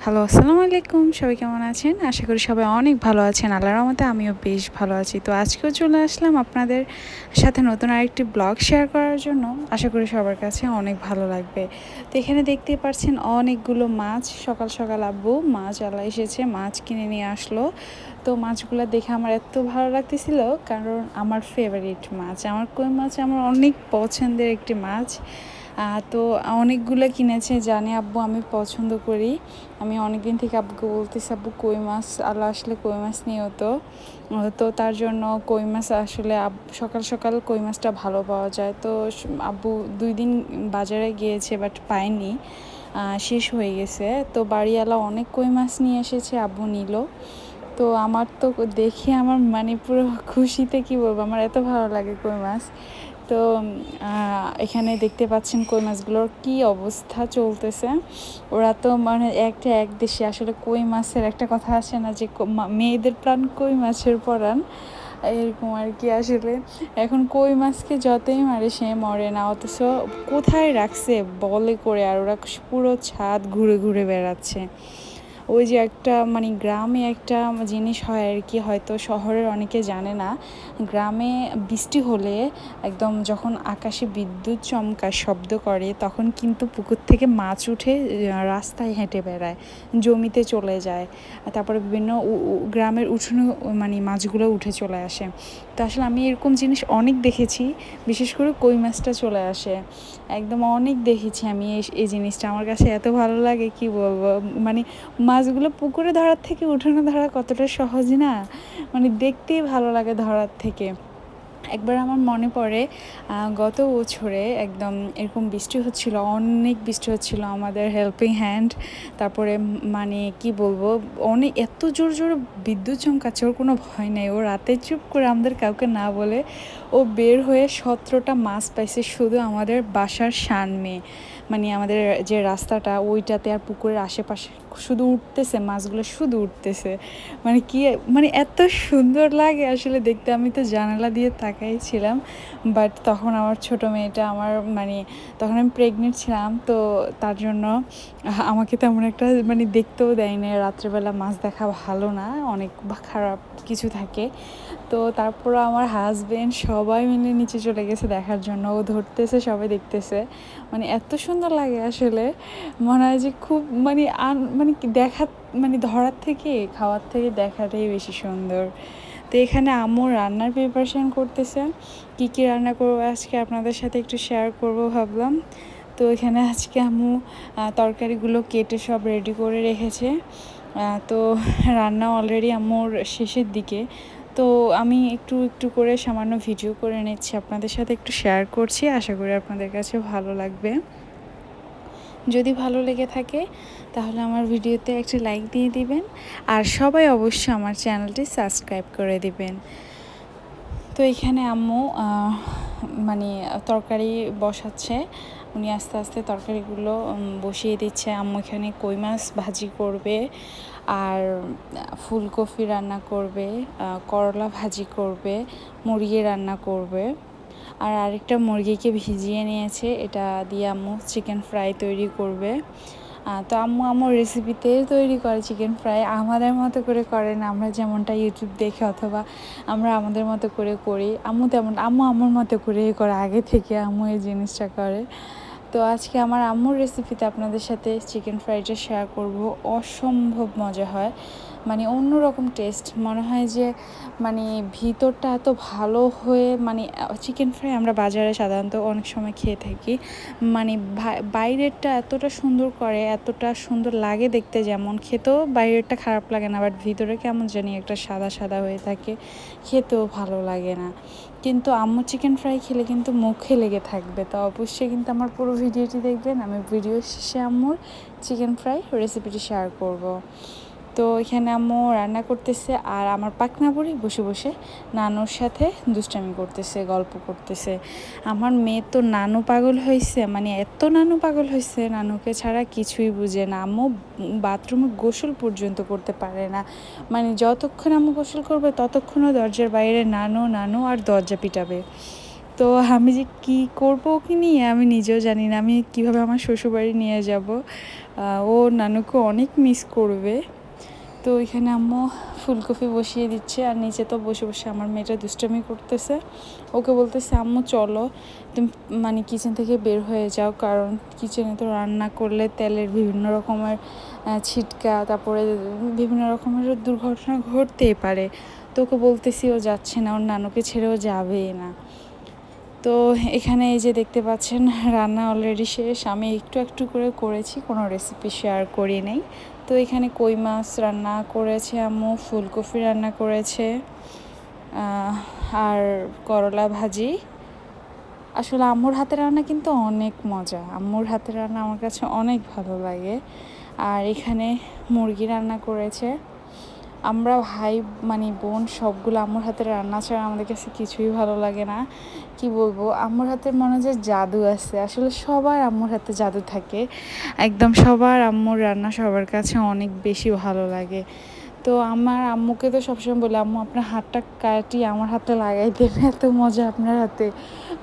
Hello, আসসালামু আলাইকুম। সবাই কেমন আছেন? আশা করি সবাই অনেক ভালো আছেন। আল্লাহর রহমতে আমিও বেশ ভালো আছি। তো আজকেও চলে আসলাম আপনাদের সাথে নতুন আরেকটি ব্লগ শেয়ার করার জন্য। আশা করি সবার কাছে অনেক ভালো লাগবে। তো এখানে দেখতেই পাচ্ছেন অনেকগুলো মাছ। সকাল সকাল আব্বু মাছ আলা এসেছে, মাছ কিনে নিয়ে আসলো। তো মাছগুলো দেখে আমার এত ভালো লাগতেছিল, কারণ আমার ফেভারিট মাছ। আমার কই মাছ আমার অনেক পছন্দের একটি মাছ। তো অনেকগুলো কিনেছে, জানে আব্বু আমি পছন্দ করি। আমি অনেকদিন থেকে আব্বুকে বলতেছি, আব্বু কই মাছ আল্লাহ আসলে কই মাছ নিও তো। তো তার জন্য কই মাছ আসলে সকাল সকাল কই মাছটা ভালো পাওয়া যায়। তো আব্বু 2 দিন বাজারে গিয়েছে, বাট পায়নি, শেষ হয়ে গেছে। তো বাড়িওয়ালা অনেক কই মাছ নিয়ে এসেছে, আব্বু নিল। তো আমার তো দেখে আমার মানে পুরো খুশিতে কী বলবো, আমার এত ভালো লাগে কই মাছ। তো এখানে দেখতে পাচ্ছেন কই মাছগুলোর কী অবস্থা চলতেছে। ওরা তো মানে এক দেশে আসলে কই মাছের একটা কথা আছে না, যে মেয়েদের প্রাণ কই মাছের পরাণ, এরকম আর কি। আসলে এখন কই মাছকে যতই মারে সে মরে না, অথচ কোথায় রাখছে বলে করে, আর ওরা পুরো ছাদ ঘুরে ঘুরে বেড়াচ্ছে। ওই যে একটা মানে গ্রামে একটা জিনিস হয় আর কি, হয়তো শহরের অনেকে জানে না। গ্রামে বৃষ্টি হলে একদম যখন আকাশে বিদ্যুৎ চমকায় শব্দ করে, তখন কিন্তু পুকুর থেকে মাছ উঠে রাস্তায় হেঁটে বেড়ায়, জমিতে চলে যায়। তারপরে বিভিন্ন গ্রামের উঠোনে মানে মাছগুলো উঠে চলে আসে। তো আসলে আমি এরকম জিনিস অনেক দেখেছি, বিশেষ করে কই মাছটা চলে আসে একদম অনেক দেখেছি আমি। এই জিনিসটা আমার কাছে এত ভালো লাগে, কি বলবো। মানে মাছগুলো পুকুরে ধরার থেকে উঠোনে ধরা কতটা সহজ না, মানে দেখতেই ভালো লাগে ধরার থেকে। একবার আমার মনে পড়ে, গত বছরে একদম এরকম বৃষ্টি হচ্ছিল, অনেক বৃষ্টি হচ্ছিল, আমাদের হেল্পিং হ্যান্ড। তারপরে মানে কি বলবো, অনেক এত জোর জোরে বিদ্যুৎ চমকাচ্ছে, ওর কোনো ভয় নেই। ও রাতে চুপ করে আমাদের কাউকে না বলে ও বের হয়ে 17টা মাছ পাইছে শুধু আমাদের বাসার সামনে। মানে আমাদের যে রাস্তাটা ওইটাতে আর পুকুরের আশেপাশে শুধু উঠতেছে মাছগুলো, শুধু উঠতেছে। মানে কি, মানে এত সুন্দর লাগে আসলে দেখতে। আমি তো জানালা দিয়ে তাকাই ছিলাম, বাট তখন আমার ছোটো মেয়েটা আমার মানে তখন আমি প্রেগনেন্ট ছিলাম, তো তার জন্য আমাকে তেমন একটা মানে দেখতেও দেয়নি। রাত্রেবেলা মাছ দেখা ভালো না, অনেক খারাপ কিছু থাকে। তো তারপর আমার হাজবেন্ড সবাই মিলে নিচে চলে গেছে দেখার জন্য, ও ধরতেছে, সবাই দেখতেছে। মানে এত সুন্দর লাগে আসলে, মনে হয় যে খুব মানে মানে দেখা মানে ধরার থেকে খাওয়ার থেকে দেখাটাই বেশি সুন্দর। তো এখানে আম্মু রান্নার প্রিপারেশান করতেছে। কী কী রান্না করবো আজকে আপনাদের সাথে একটু শেয়ার করব ভাবলাম। তো এখানে আজকে আম্মু তরকারিগুলো কেটে সব রেডি করে রেখেছে। তো রান্না অলরেডি আম্মুর শেষের দিকে। তো আমি একটু একটু করে সামান্য ভিডিও করে নিচ্ছি, আপনাদের সাথে একটু শেয়ার করছি। আশা করি আপনাদের কাছে ভালো লাগবে। যদি ভালো লেগে থাকে তাহলে আমার ভিডিওতে একটি লাইক দিয়ে দিবেন, আর সবাই অবশ্যই আমার চ্যানেলটি সাবস্ক্রাইব করে দিবেন। তো এখানে আম্মু মানে তরকারি বসাচ্ছে, উনি আস্তে আস্তে তরকারিগুলো বসিয়ে দিচ্ছে। আম্মু এখানে কই মাছ ভাজি করবে, আর ফুলকপি রান্না করবে, করলা ভাজি করবে, মুরগি রান্না করবে, আর আরেকটা মুরগিকে ভিজিয়ে নিয়েছে, এটা দিয়ে আম্মু চিকেন ফ্রাই তৈরি করবে। তো আম্মুর রেসিপিতে তৈরি করে চিকেন ফ্রাই, আমাদের মতো করে করে না, আমরা যেমনটা ইউটিউব দেখে অথবা আমরা আমাদের মতো করে করি। আম্মু আম্মুর মতো করেই করে, আগে থেকে আম্মু এই জিনিসটা করে। তো আজকে আমার আম্মুর রেসিপিতে আপনাদের সাথে চিকেন ফ্রাইটা শেয়ার করব। অসম্ভব মজা হয়, মানে অন্যরকম টেস্ট। মনে হয় যে মানে ভিতরটা এত ভালো হয়ে, মানে চিকেন ফ্রাই আমরা বাজারে সাধারণত অনেক সময় খেয়ে থাকি, মানে বাইরেরটা এতটা সুন্দর করে, এতটা সুন্দর লাগে দেখতে, যেমন খেতেও বাইরেরটা খারাপ লাগে না, বাট ভিতরে কেমন জানি একটা সাদা সাদা হয়ে থাকে, খেতেও ভালো লাগে না। কিন্তু আম্মু চিকেন ফ্রাই খেলে কিন্তু মুখে লেগে থাকবে। তো অবশ্যই কিন্তু আমার পুরো ভিডিওটি দেখবেন, আমি ভিডিও শেষে আম্মুর চিকেন ফ্রাই রেসিপিটি শেয়ার করব। তো এখানে আম্মু রান্না করতেছে, আর আমার পাকনা বুড়ি বসে বসে নানুর সাথে দুষ্টামি করতেছে, গল্প করতেছে। আমার মেয়ে তো নানু পাগল হয়েছে, মানে এত নানু পাগল হয়েছে, নানুকে ছাড়া কিছুই বুঝে না। আম্মু বাথরুমে গোসল পর্যন্ত করতে পারে না, মানে যতক্ষণ আম্মু গোসল করবে ততক্ষণও দরজার বাইরে নানু নানু আর দরজা পিটাবে। তো আমি যে কী করবো কি নিয়ে আমি নিজেও জানি না, আমি কীভাবে আমার শ্বশুরবাড়ি নিয়ে যাব। ও নানুকে অনেক মিস করবে। তো এখানে আম্মু ফুলকপি বসিয়ে দিচ্ছে, আর নিচে তো বসে বসে আমার মেয়েটা দুষ্টামি করতেছে। ওকে বলতেছে আম্মু চলো তুমি মানে কিচেন থেকে বের হয়ে যাও, কারণ কিচেনে তো রান্না করলে তেলের বিভিন্ন রকমের ছিটকা, তারপরে বিভিন্ন রকমের দুর্ঘটনা ঘটতেই পারে। তো ওকে বলতেছি, ও যাচ্ছে না, ওর নানুকে ছেড়েও যাবেই না। তো এখানে এই যে দেখতে পাচ্ছেন রান্না অলরেডি শেষ। আমি একটু একটু করে করেছি, কোনো রেসিপি শেয়ার করি নাই। তো এখানে কই মাছ রান্না করেছে আম্মু, ফুলকপি রান্না করেছে, আর করলা ভাজি। আসলে আম্মুর হাতের রান্না কিন্তু অনেক মজা, আম্মুর হাতের রান্না আমার কাছে অনেক ভালো লাগে। আর এখানে মুরগি রান্না করেছে। আমরা ভাই মানে বোন সবগুলো আম্মুর হাতের রান্না ছাড়া আমাদের কাছে কিছুই ভালো লাগে না। কি বলবো, আম্মুর হাতে মনে হয় যে জাদু আছে। আসলে সবার আম্মুর হাতে জাদু থাকে, একদম সবার আম্মুর রান্না সবার কাছে অনেক বেশি ভালো লাগে। তো আমার আম্মুকে তো সবসময় বলে, আম্মু আপনার হাতটা কাটিয়ে আমার হাতে লাগাই দেবে, এত মজা আপনার হাতে।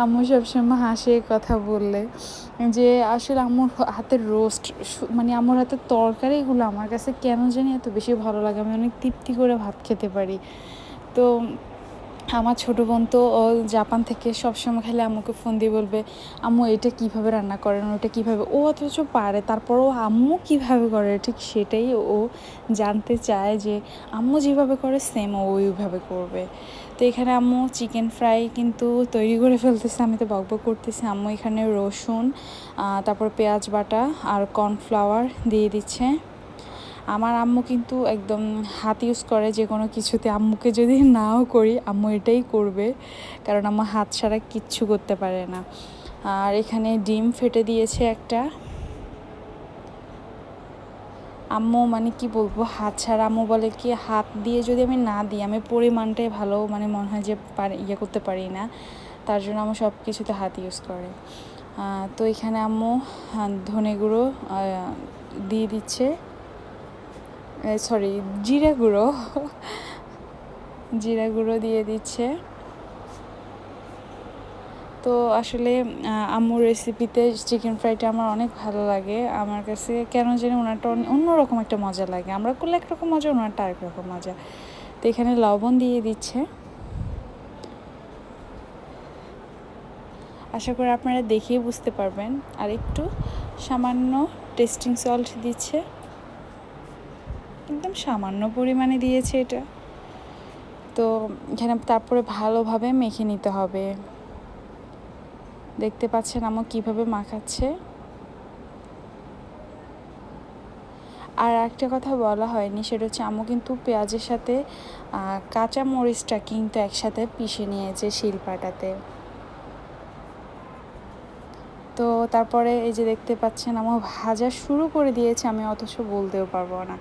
আম্মু সবসময় হাসে কথা বললে, যে আসলে আম্মুর হাতের রোস্ট মানে আম্মুর হাতের তরকারিগুলো আমার কাছে কেন জানি এত বেশি ভালো লাগে, আমি অনেক তৃপ্তি করে ভাত খেতে পারি। তো আমার ছোটো বোন তো ও জাপান থেকে সবসময় খালি আম্মুকে ফোন দিয়ে বলবে, আম্মু এটা কীভাবে রান্না করেন, ওটা কীভাবে, ও অথচ পারে, তারপরও আম্মু কীভাবে করে ঠিক সেটাই ও জানতে চায়, যে আম্মু যেভাবে করে সেম ও ওইভাবে করবে। তো এখানে আম্মু চিকেন ফ্রাই কিন্তু তৈরি করে ফেলতেছে, আমি তো বকবক করতেছি। আম্মু এখানে রসুন, তারপর পেঁয়াজ বাটা আর কর্নফ্লাওয়ার দিয়ে দিচ্ছে। আমার আম্মু কিন্তু একদম হাত ইউজ করে যে কোনো কিছুতে, আম্মুকে যদি নাও করি আম্মু এটাই করবে, কারণ আম্মু হাত ছাড়া কিচ্ছু করতে পারে না। আর এখানে ডিম ফেটে দিয়েছে একটা। আম্মু মানে কি বলবো, হাত ছাড়া, আম্মু বলে কি হাত দিয়ে যদি আমি না দিই, আমি পরিমাণটাই ভালো মানে মনে হয় যে করতে পারি না, তার জন্য আম্মু সব কিছুতে হাত ইউজ করে। তো এখানে আম্মু ধনে গুঁড়ো দিয়ে দিচ্ছে, সরি জিরা গুঁড়ো জিরা গুঁড়ো দিয়ে দিচ্ছে। তো আসলে আম্মুর রেসিপিতে চিকেন ফ্রাইটা আমার অনেক ভালো লাগে। আমার কাছে কেন জানি ওনারটা অন্যরকম একটা মজা লাগে, আমরা করলে একরকম মজা, ওনারটা আরেক রকম মজা। তো এখানে লবণ দিয়ে দিচ্ছে, আশা করি আপনারা দেখেই বুঝতে পারবেন। আর একটু সামান্য টেস্টিং সল্ট দিচ্ছে, একদম সামান্য পরিমাণে দিয়েছে এটা। তো এখানে তারপরে ভালোভাবে মেখে নিতে হবে। দেখতে পাচ্ছেন আম্মু কীভাবে মাখাচ্ছে। আর একটা কথা বলা হয়নি, সেটা হচ্ছে আম্মু কিন্তু পেঁয়াজের সাথে কাঁচা মরিচটা কিন্তু একসাথে পিষে নিয়েছে শিলপাটাতে। তো তারপরে এই যে দেখতে পাচ্ছেন আম্মু ভাজা শুরু করে দিয়েছে, আমি অথচ বলতেও পারবো না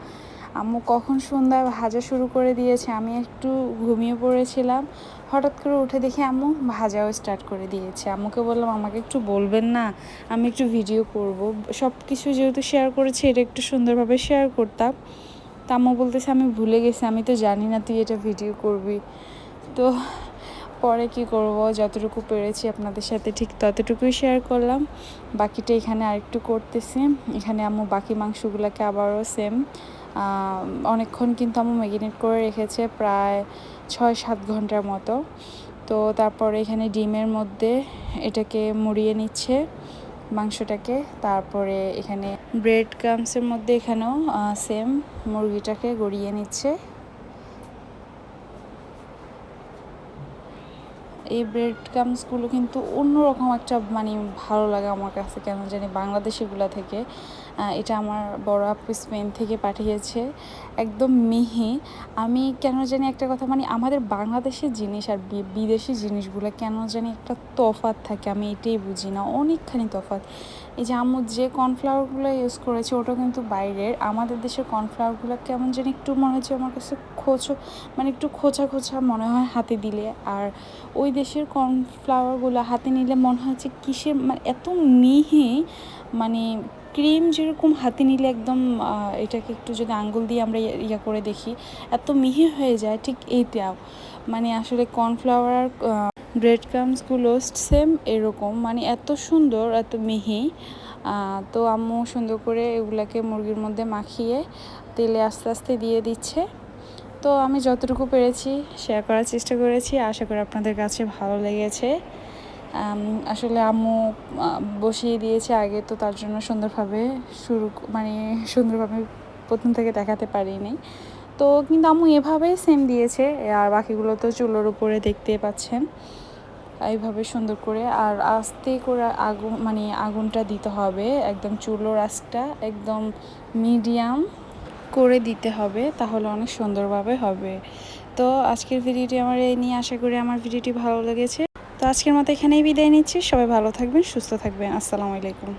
আম্মু কখন সন্ধ্যায় ভাজা শুরু করে দিয়েছে। আমি একটু ঘুমিয়ে পড়েছিলাম, হঠাৎ করে উঠে দেখি আম্মু ভাজাও স্টার্ট করে দিয়েছে। আম্মুকে বললাম আমাকে একটু বলবেন না, আমি একটু ভিডিও করব, সব কিছু যেহেতু শেয়ার করেছি এটা একটু সুন্দরভাবে শেয়ার করতাম। তা আম্মু বলতেছে আমি ভুলে গেছি, আমি তো জানি না তুই এটা ভিডিও করবি। তো পরে কি করব, যতটুকু পেরেছি আপনাদের সাথে ঠিক ততটুকুই শেয়ার করলাম, বাকিটা এখানে আরেকটু করতেছি। এখানে আম্মু বাকি মাংসগুলোকে আবারও সেম অনেকক্ষণ কিন্তু আম্মু ম্যারিনেট করে রেখেছে, প্রায় 6-7 ঘন্টার মতো। তো তারপরে এখানে ডিমের মধ্যে এটাকে মুড়িয়ে নিচ্ছে মাংসটাকে, তারপরে এখানে ব্রেড ক্রাম্বসের মধ্যে এখানেও সেম মুরগিটাকে গড়িয়ে নিচ্ছে। এই ব্রেড ক্রাম্বসগুলো কিন্তু অন্যরকম একটা মানে ভালো লাগে আমার কাছে, কেন জানি বাংলাদেশিগুলো থেকে। এটা আমার বড় আপু স্পেন থেকে পাঠিয়েছে, একদম মিহি। আমি কেন জানি একটা কথা, মানে আমাদের বাংলাদেশের জিনিস আর বিদেশি জিনিসগুলো কেন জানি একটা তফাৎ থাকে, আমি এটাই বুঝি না, অনেকখানি তফাৎ। এই যে আম্মু যে কর্নফ্লাওয়ারগুলো ইউজ করেছে ওটা কিন্তু বাইরের, আমাদের দেশের কর্নফ্লাওয়ারগুলো কেমন জানি একটু মনে হচ্ছে আমার কাছে মানে একটু খোঁচা খোঁচা মনে হয় হাতে দিলে, আর ওই দেশের কর্নফ্লাওয়ারগুলো হাতে নিলে মনে হচ্ছে কিসের মানে এত মিহি, মানে ক্রিম যেরকম হাতে নিলে একদম এটাকে একটু যদি আঙ্গুল দিয়ে আমরা ইয়া করে দেখি এত মিহি হয়ে যায়, ঠিক এইটাও মানে আসলে কর্নফ্লাওয়ার আর ব্রেড ক্রামসগুলো সেম এরকম, মানে এত সুন্দর, এত মিহি। তো আম্মু সুন্দর করে এগুলাকে মুরগির মধ্যে মাখিয়ে তেলে আস্তে আস্তে দিয়ে দিচ্ছে। তো আমি যতটুকু পেরেছি শেয়ার করার চেষ্টা করেছি, আশা করি আপনাদের কাছে ভালো লেগেছে। আসলে আম্মু বসিয়ে দিয়েছে আগে, তো তার জন্য সুন্দরভাবে সুন্দরভাবে প্রথম থেকে দেখাতে পারিনি। তো কিন্তু আম্মু এভাবেই সেম দিয়েছে, আর বাকিগুলো তো চুলোর উপরে দেখতে পাচ্ছেন এইভাবে সুন্দর করে। আর আস্তে করে আগুনটা দিতে হবে, একদম চুলোর আঁচটা একদম মিডিয়াম করে দিতে হবে, তাহলে অনেক সুন্দরভাবে হবে। তো আজকের ভিডিওটি আমার এই নিয়ে, আশা করি আমার ভিডিওটি ভালো লেগেছে। তো আজকের মতো এখানেই বিদায় নিচ্ছি। সবাই ভালো থাকবেন, সুস্থ থাকবেন। আসসালামু আলাইকুম।